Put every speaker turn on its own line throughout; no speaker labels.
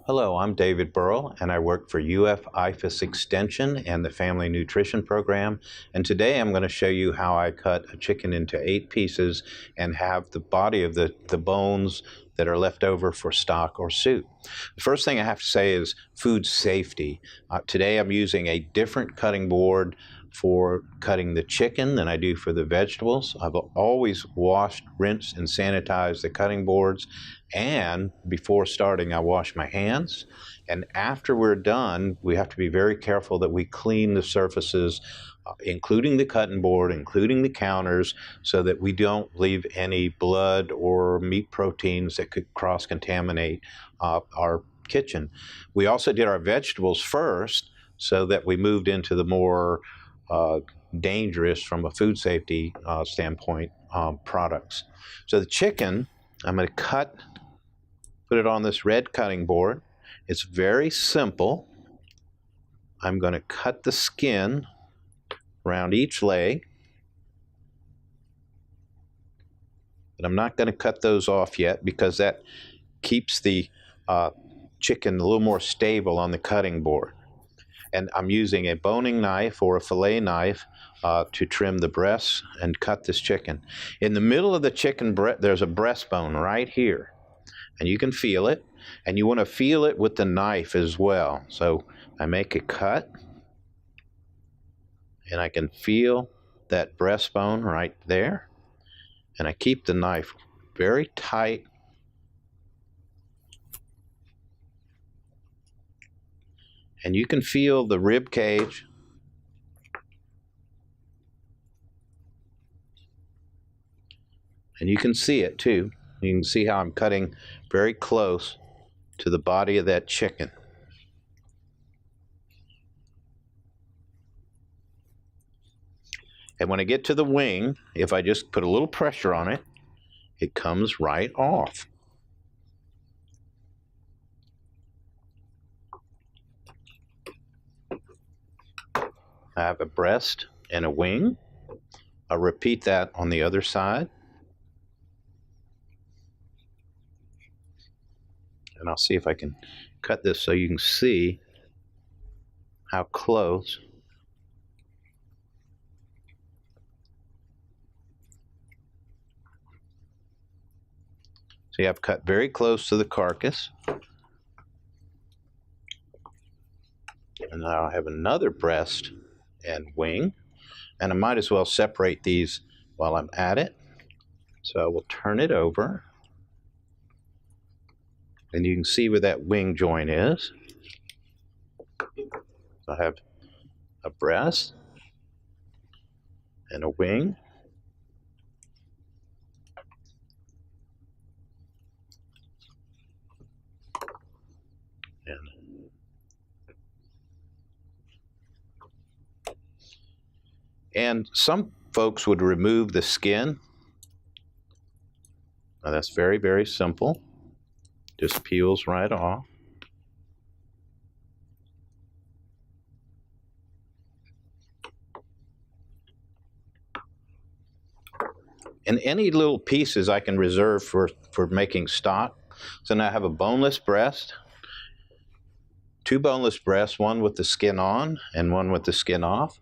Hello, I'm David Bearl, and I work for IFAS Extension and the Family Nutrition Program. And today I'm going to show you how I cut a chicken into 8 pieces and have the body of the bones that are left over for stock or soup. The first thing I have to say is food safety. Today I'm using a different cutting board for cutting the chicken than I do for the vegetables. I've always washed, rinsed, and sanitized the cutting boards, and before starting I wash my hands. And after we're done, we have to be very careful that we clean the surfaces, including the cutting board, including the counters, so that we don't leave any blood or meat proteins that could cross-contaminate our kitchen. We also did our vegetables first so that we moved into the more dangerous from a food safety standpoint products. So the chicken, I'm going to put it on this red cutting board. It's very simple. I'm going to cut the skin around each leg, but I'm not going to cut those off yet because that keeps the chicken a little more stable on the cutting board. And I'm using a boning knife or a fillet knife to trim the breasts and cut this chicken. In the middle of the chicken there's a breastbone right here, and you can feel it, and you want to feel it with the knife as well. So I make a cut, and I can feel that breastbone right there, and I keep the knife very tight. And you can feel the rib cage. And you can see it too. You can see how I'm cutting very close to the body of that chicken. And when I get to the wing, if I just put a little pressure on it, it comes right off. I have a breast and a wing. I'll repeat that on the other side. And I'll see if I can cut this so you can see how close. See, I've cut very close to the carcass. And now I have another breast and wing, and I might as well separate these while I'm at it. So I will turn it over, and you can see where that wing joint is. So I have a breast and a wing. And some folks would remove the skin. Now that's very, very simple. Just peels right off. And any little pieces I can reserve for making stock. So now I have a boneless breast, 2 boneless breasts, one with the skin on and one with the skin off.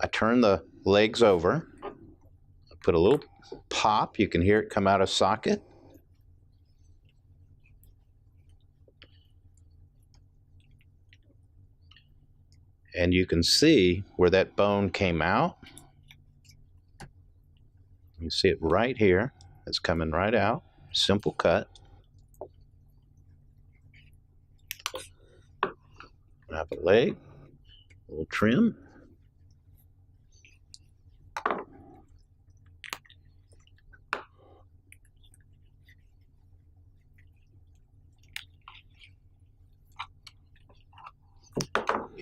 I turn the legs over, I put a little pop, you can hear it come out of socket. And you can see where that bone came out. You see it right here, it's coming right out, simple cut. I have a leg, a little trim.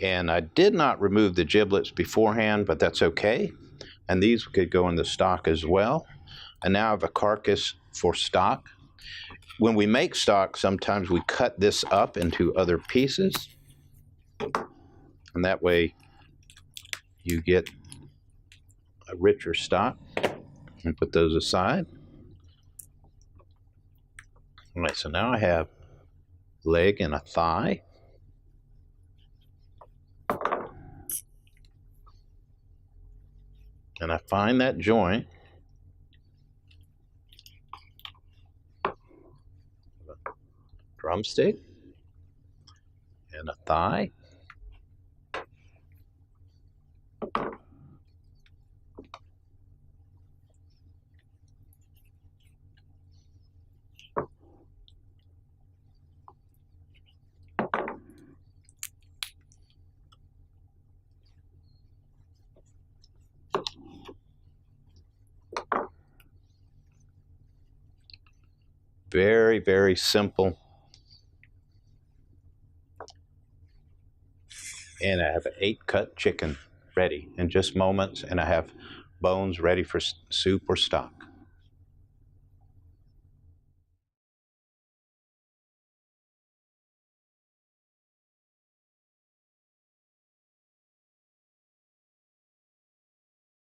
And I did not remove the giblets beforehand, but that's okay. And these could go in the stock as well. And now I have a carcass for stock. When we make stock, sometimes we cut this up into other pieces. And that way you get a richer stock. And put those aside. All right, so now I have leg and a thigh. And I find that joint. Drumstick and a thigh. Very, very simple. And I have an 8-cut chicken ready in just moments, and I have bones ready for soup or stock.